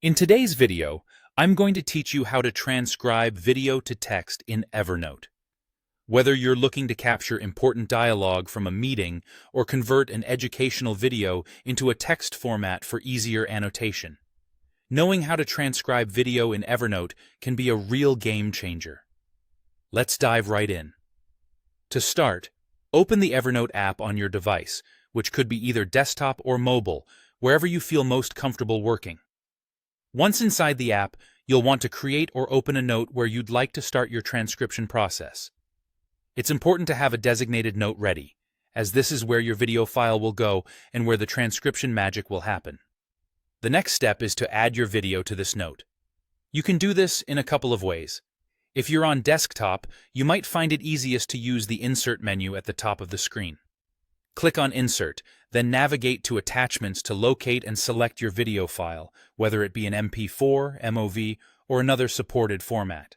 In today's video, I'm going to teach you how to transcribe video to text in Evernote. Whether you're looking to capture important dialogue from a meeting or convert an educational video into a text format for easier annotation, knowing how to transcribe video in Evernote can be a real game changer. Let's dive right in. To start, open the Evernote app on your device, which could be either desktop or mobile, wherever you feel most comfortable working. Once inside the app, you'll want to create or open a note where you'd like to start your transcription process. It's important to have a designated note ready, as this is where your video file will go and where the transcription magic will happen. The next step is to add your video to this note. You can do this in a couple of ways. If you're on desktop, you might find it easiest to use the Insert menu at the top of the screen. Click on Insert, then navigate to Attachments to locate and select your video file, whether it be an MP4, MOV, or another supported format.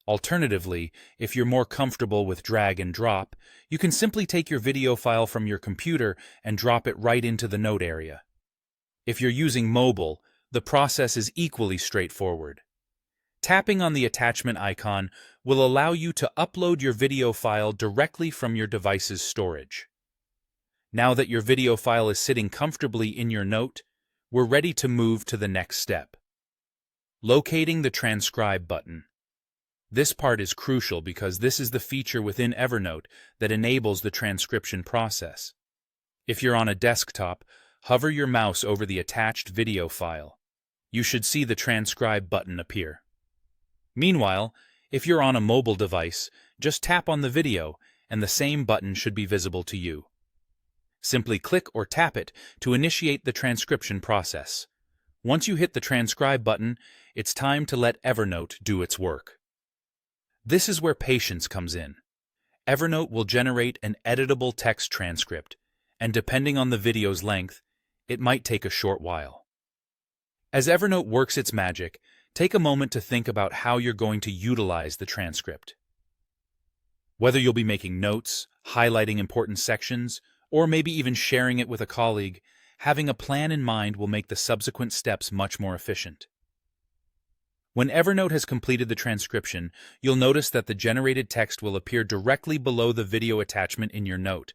Alternatively, if you're more comfortable with drag and drop, you can simply take your video file from your computer and drop it right into the note area. If you're using mobile, the process is equally straightforward. Tapping on the attachment icon will allow you to upload your video file directly from your device's storage. Now that your video file is sitting comfortably in your note, we're ready to move to the next step. Locating the Transcribe button. This part is crucial because this is the feature within Evernote that enables the transcription process. If you're on a desktop, hover your mouse over the attached video file. You should see the Transcribe button appear. Meanwhile, if you're on a mobile device, just tap on the video and the same button should be visible to you. Simply click or tap it to initiate the transcription process. Once you hit the Transcribe button, it's time to let Evernote do its work. This is where patience comes in. Evernote will generate an editable text transcript, and depending on the video's length, it might take a short while. As Evernote works its magic, take a moment to think about how you're going to utilize the transcript. Whether you'll be making notes, highlighting important sections, or maybe even sharing it with a colleague, having a plan in mind will make the subsequent steps much more efficient. When Evernote has completed the transcription, you'll notice that the generated text will appear directly below the video attachment in your note.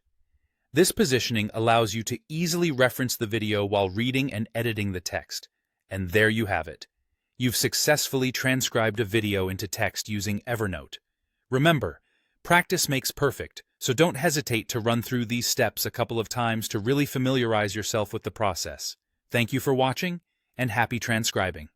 This positioning allows you to easily reference the video while reading and editing the text. And there you have it. You've successfully transcribed a video into text using Evernote. Remember, practice makes perfect, so don't hesitate to run through these steps a couple of times to really familiarize yourself with the process. Thank you for watching, and happy transcribing.